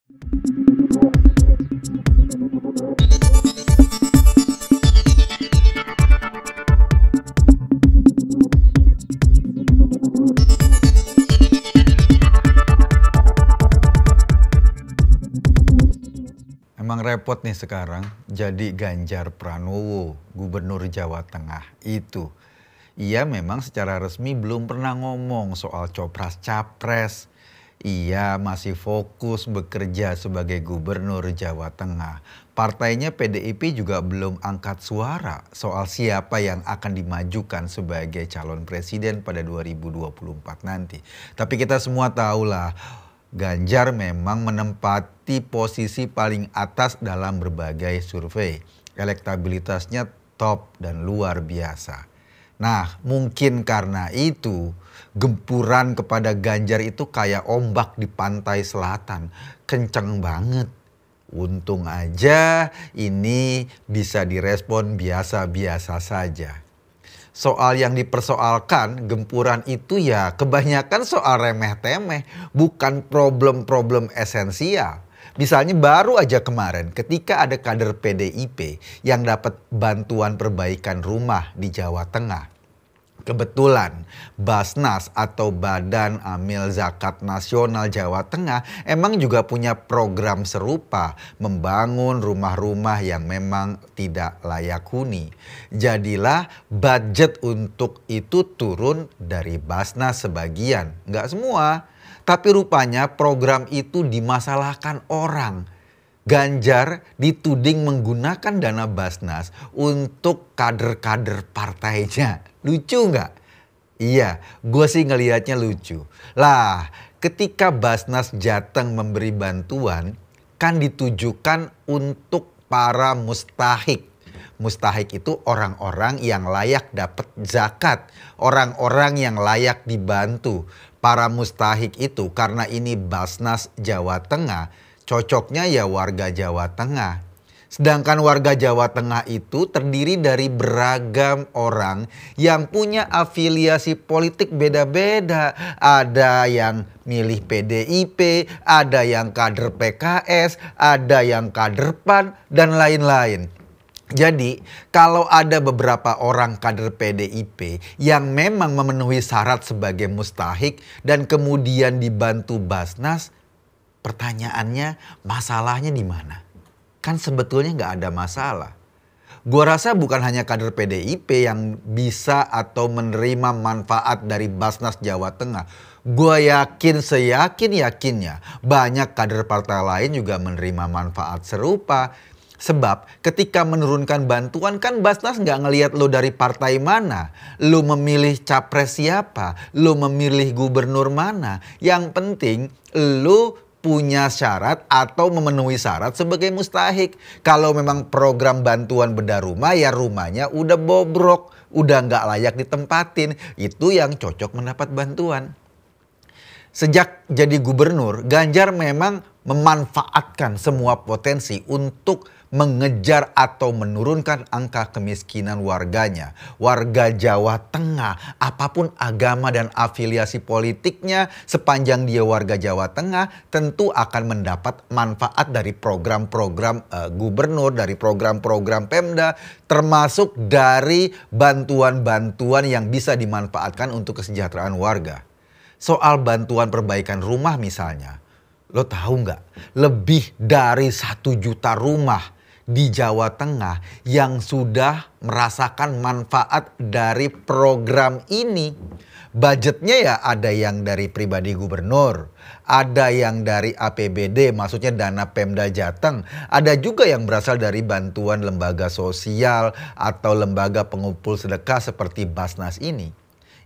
Emang repot nih sekarang jadi Ganjar Pranowo, Gubernur Jawa Tengah itu. Ia memang secara resmi belum pernah ngomong soal copras-capres. Ia masih fokus bekerja sebagai Gubernur Jawa Tengah. Partainya PDIP juga belum angkat suara soal siapa yang akan dimajukan sebagai calon presiden pada 2024 nanti. Tapi kita semua tahulah, Ganjar memang menempati posisi paling atas dalam berbagai survei. Elektabilitasnya top dan luar biasa. Nah, mungkin karena itu gempuran kepada Ganjar itu kayak ombak di pantai selatan. Kenceng banget. Untung aja ini bisa direspon biasa-biasa saja. Soal yang dipersoalkan, gempuran itu ya kebanyakan soal remeh-temeh, bukan problem-problem esensial. Misalnya baru aja kemarin ketika ada kader PDIP yang dapat bantuan perbaikan rumah di Jawa Tengah. Kebetulan Basnas atau Badan Amil Zakat Nasional Jawa Tengah emang juga punya program serupa, membangun rumah-rumah yang memang tidak layak huni. Jadilah budget untuk itu turun dari Basnas sebagian, nggak semua. Tapi rupanya program itu dimasalahkan orang. Ganjar dituding menggunakan dana Basnas untuk kader-kader partainya. Lucu nggak? Iya, gue sih ngelihatnya lucu. Lah, ketika Basnas Jateng memberi bantuan, kan ditujukan untuk para mustahik. Mustahik itu orang-orang yang layak dapat zakat, orang-orang yang layak dibantu. Para mustahik itu karena ini Basnas Jawa Tengah, cocoknya ya warga Jawa Tengah. Sedangkan warga Jawa Tengah itu terdiri dari beragam orang yang punya afiliasi politik beda-beda. Ada yang milih PDIP, ada yang kader PKS, ada yang kader PAN, dan lain-lain. Jadi kalau ada beberapa orang kader PDIP yang memang memenuhi syarat sebagai mustahik dan kemudian dibantu Basnas, pertanyaannya masalahnya di mana? Kan sebetulnya nggak ada masalah. Gua rasa bukan hanya kader PDIP yang bisa atau menerima manfaat dari Basnas Jawa Tengah. Gua yakin seyakin-yakinnya banyak kader partai lain juga menerima manfaat serupa. Sebab ketika menurunkan bantuan kan Basnas nggak ngelihat lo dari partai mana. Lo memilih capres siapa, lo memilih gubernur mana. Yang penting lo punya syarat atau memenuhi syarat sebagai mustahik. Kalau memang program bantuan bedah rumah ya rumahnya udah bobrok, udah nggak layak ditempatin. Itu yang cocok mendapat bantuan. Sejak jadi gubernur, Ganjar memang memanfaatkan semua potensi untuk mengejar atau menurunkan angka kemiskinan warganya. Warga Jawa Tengah, apapun agama dan afiliasi politiknya, sepanjang dia warga Jawa Tengah, tentu akan mendapat manfaat dari program-program gubernur, dari program-program Pemda, termasuk dari bantuan-bantuan yang bisa dimanfaatkan untuk kesejahteraan warga. Soal bantuan perbaikan rumah misalnya, lo tahu nggak? Lebih dari 1 juta rumah di Jawa Tengah yang sudah merasakan manfaat dari program ini. Budgetnya ya ada yang dari pribadi gubernur, ada yang dari APBD, maksudnya dana Pemda Jateng, ada juga yang berasal dari bantuan lembaga sosial atau lembaga pengumpul sedekah seperti Basnas ini.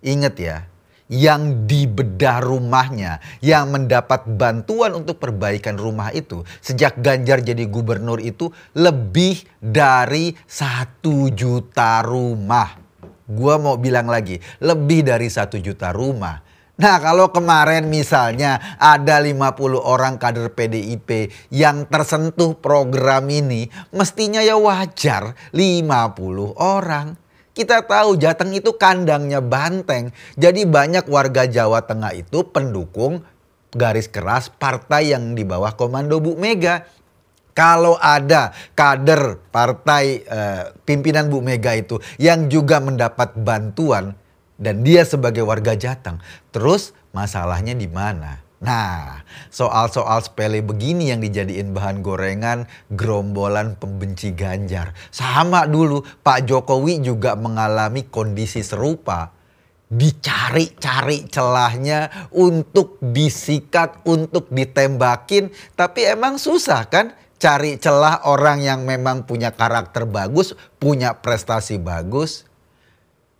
Ingat ya, yang dibedah rumahnya, yang mendapat bantuan untuk perbaikan rumah itu sejak Ganjar jadi gubernur itu lebih dari 1 juta rumah. Gua mau bilang lagi, lebih dari 1 juta rumah. Nah kalau kemarin misalnya ada 50 orang kader PDIP yang tersentuh program ini, mestinya ya wajar 50 orang. Kita tahu Jateng itu kandangnya banteng. Jadi banyak warga Jawa Tengah itu pendukung garis keras partai yang di bawah komando Bu Mega. Kalau ada kader partai pimpinan Bu Mega itu yang juga mendapat bantuan dan dia sebagai warga Jateng, terus masalahnya di mana? Nah, soal-soal sepele begini yang dijadiin bahan gorengan gerombolan pembenci Ganjar. Sama dulu Pak Jokowi juga mengalami kondisi serupa. Dicari-cari celahnya untuk disikat, untuk ditembakin. Tapi emang susah kan cari celah orang yang memang punya karakter bagus, punya prestasi bagus.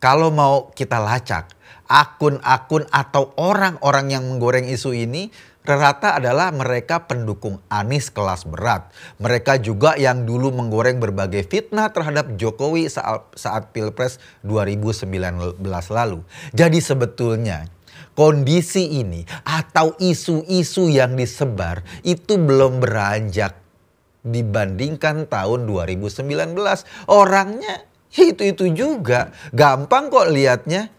Kalau mau kita lacak, akun-akun atau orang-orang yang menggoreng isu ini rata adalah mereka pendukung Anies kelas berat. Mereka juga yang dulu menggoreng berbagai fitnah terhadap Jokowi saat Pilpres 2019 lalu. Jadi sebetulnya kondisi ini atau isu-isu yang disebar itu belum beranjak dibandingkan tahun 2019. Orangnya itu juga. Gampang kok lihatnya.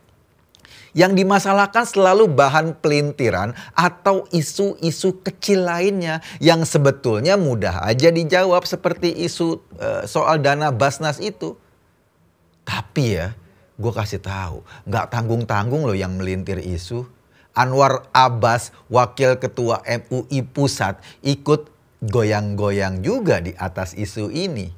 Yang dimasalahkan selalu bahan pelintiran atau isu-isu kecil lainnya yang sebetulnya mudah aja dijawab seperti isu soal dana Basnas itu. Tapi ya, gue kasih tahu, nggak tanggung-tanggung loh yang melintir isu. Anwar Abbas, wakil ketua MUI Pusat, ikut goyang-goyang juga di atas isu ini.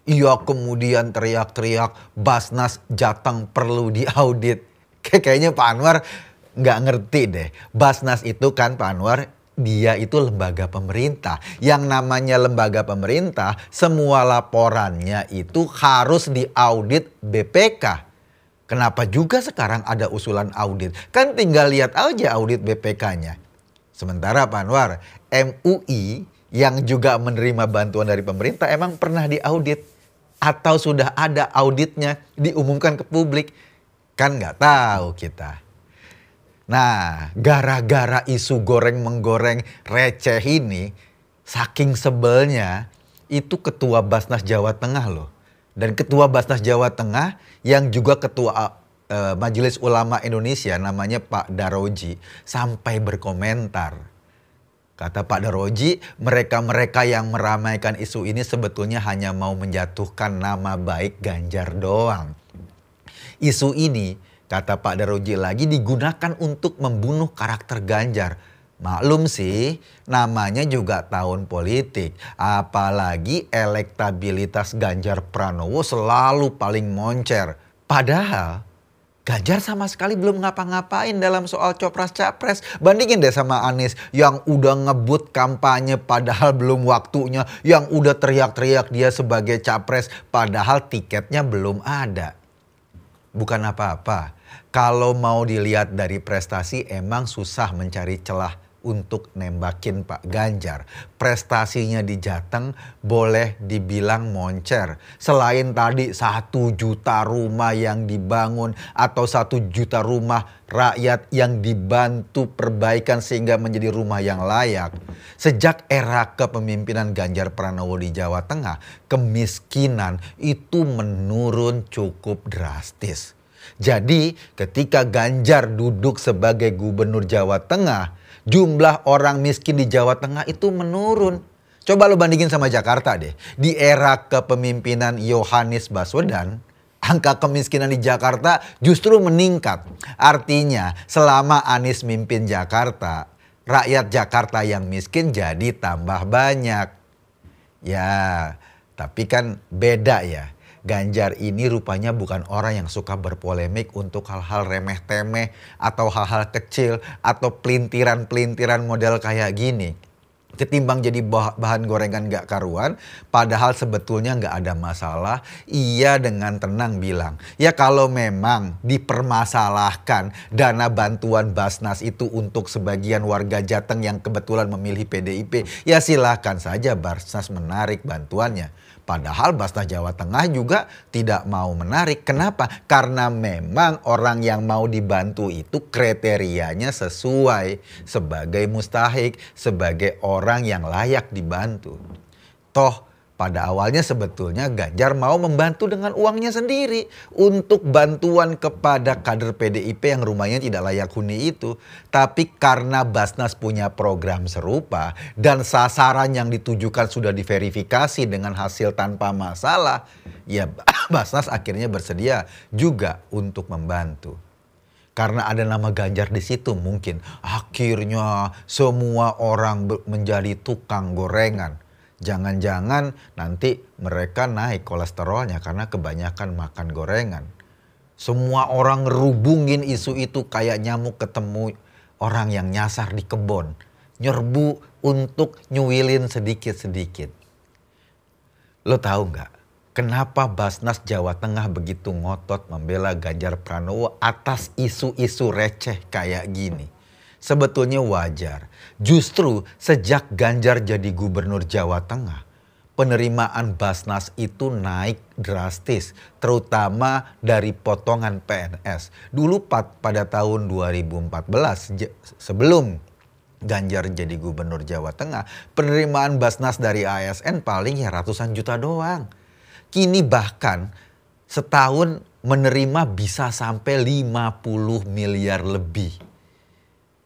Ia kemudian teriak-teriak Basnas Jateng perlu diaudit. Kayaknya Pak Anwar nggak ngerti deh. Basnas itu kan Pak Anwar, dia itu lembaga pemerintah. Yang namanya lembaga pemerintah, semua laporannya itu harus diaudit BPK. Kenapa juga sekarang ada usulan audit? Kan tinggal lihat aja audit BPK-nya. Sementara Pak Anwar, MUI yang juga menerima bantuan dari pemerintah emang pernah diaudit. Atau sudah ada auditnya diumumkan ke publik. Kan nggak tahu kita. Nah, gara-gara isu goreng-menggoreng receh ini, saking sebelnya, itu ketua Basnas Jawa Tengah loh. Dan ketua Basnas Jawa Tengah yang juga ketua Majelis Ulama Indonesia namanya Pak Daroji sampai berkomentar. Kata Pak Daroji, mereka-mereka yang meramaikan isu ini sebetulnya hanya mau menjatuhkan nama baik Ganjar doang. Isu ini, kata Pak Daroji lagi, digunakan untuk membunuh karakter Ganjar. Maklum sih, namanya juga tahun politik. Apalagi elektabilitas Ganjar Pranowo selalu paling moncer. Padahal Ganjar sama sekali belum ngapa-ngapain dalam soal copras-capres. Bandingin deh sama Anies yang udah ngebut kampanye padahal belum waktunya. Yang udah teriak-teriak dia sebagai capres padahal tiketnya belum ada. Bukan apa-apa. Kalau mau dilihat dari prestasi emang susah mencari celah untuk nembakin Pak Ganjar. Prestasinya di Jateng boleh dibilang moncer. Selain tadi 1 juta rumah yang dibangun atau 1 juta rumah rakyat yang dibantu perbaikan sehingga menjadi rumah yang layak. Sejak era kepemimpinan Ganjar Pranowo di Jawa Tengah, kemiskinan itu menurun cukup drastis. Jadi ketika Ganjar duduk sebagai gubernur Jawa Tengah, jumlah orang miskin di Jawa Tengah itu menurun. Coba lo bandingin sama Jakarta deh. Di era kepemimpinan Yohanes Baswedan, angka kemiskinan di Jakarta justru meningkat. Artinya selama Anies mimpin Jakarta, rakyat Jakarta yang miskin jadi tambah banyak. Ya, tapi kan beda ya. Ganjar ini rupanya bukan orang yang suka berpolemik untuk hal-hal remeh-temeh atau hal-hal kecil atau pelintiran-pelintiran model kayak gini. Ketimbang jadi bahan gorengan gak karuan, padahal sebetulnya gak ada masalah, ia dengan tenang bilang, ya kalau memang dipermasalahkan dana bantuan Basnas itu untuk sebagian warga Jateng yang kebetulan memilih PDIP, ya silahkan saja Basnas menarik bantuannya. Padahal Basnas Jawa Tengah juga tidak mau menarik. Kenapa? Karena memang orang yang mau dibantu itu kriterianya sesuai sebagai mustahik, sebagai orang yang layak dibantu. Toh Pada awalnya sebetulnya Ganjar mau membantu dengan uangnya sendiri untuk bantuan kepada kader PDIP yang rumahnya tidak layak huni itu. Tapi karena Basnas punya program serupa dan sasaran yang ditujukan sudah diverifikasi dengan hasil tanpa masalah, ya Basnas akhirnya bersedia juga untuk membantu. Karena ada nama Ganjar di situ mungkin akhirnya semua orang menjadi tukang gorengan. Jangan-jangan nanti mereka naik kolesterolnya karena kebanyakan makan gorengan. Semua orang ngerubungin isu itu kayak nyamuk ketemu orang yang nyasar di kebun. Nyerbu untuk nyuilin sedikit-sedikit. Lo tahu nggak? Kenapa Basnas Jawa Tengah begitu ngotot membela Ganjar Pranowo atas isu-isu receh kayak gini? Sebetulnya wajar. Justru sejak Ganjar jadi gubernur Jawa Tengah, penerimaan Basnas itu naik drastis, terutama dari potongan PNS. Dulu pada tahun 2014, sebelum Ganjar jadi gubernur Jawa Tengah, penerimaan Basnas dari ASN paling ya ratusan juta doang. Kini bahkan setahun menerima bisa sampai 50 miliar lebih.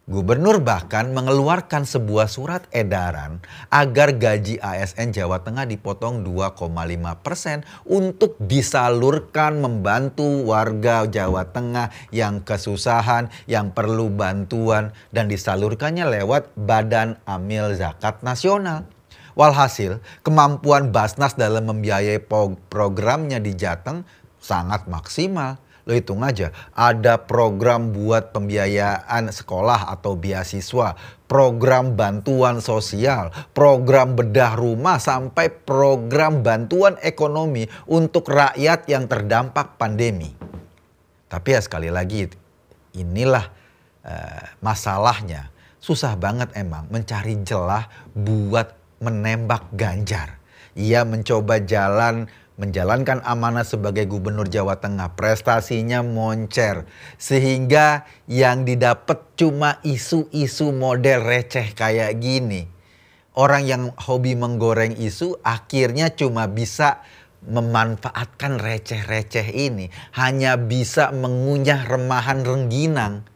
Gubernur bahkan mengeluarkan sebuah surat edaran agar gaji ASN Jawa Tengah dipotong 2,5% untuk disalurkan membantu warga Jawa Tengah yang kesusahan, yang perlu bantuan, dan disalurkannya lewat Badan Amil Zakat Nasional. Walhasil, kemampuan Basnas dalam membiayai programnya di Jateng sangat maksimal. Lo hitung aja, ada program buat pembiayaan sekolah atau beasiswa, program bantuan sosial, program bedah rumah, sampai program bantuan ekonomi untuk rakyat yang terdampak pandemi. Tapi ya sekali lagi, inilah masalahnya. Susah banget emang mencari celah buat menembak Ganjar. Ia mencoba menjalankan amanah sebagai gubernur Jawa Tengah. Prestasinya moncer. Sehingga yang didapat cuma isu-isu model receh kayak gini. Orang yang hobi menggoreng isu akhirnya cuma bisa memanfaatkan receh-receh ini. Hanya bisa mengunyah remahan rengginang.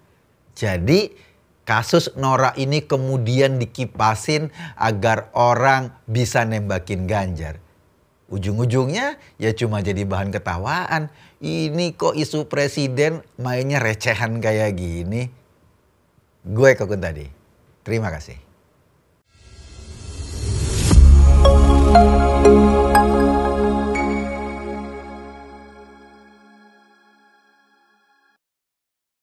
Jadi kasus Nora ini kemudian dikipasin agar orang bisa nembakin Ganjar. Ujung-ujungnya ya cuma jadi bahan ketawaan. Ini kok isu presiden mainnya recehan kayak gini. Gue Kokun tadi. Terima kasih.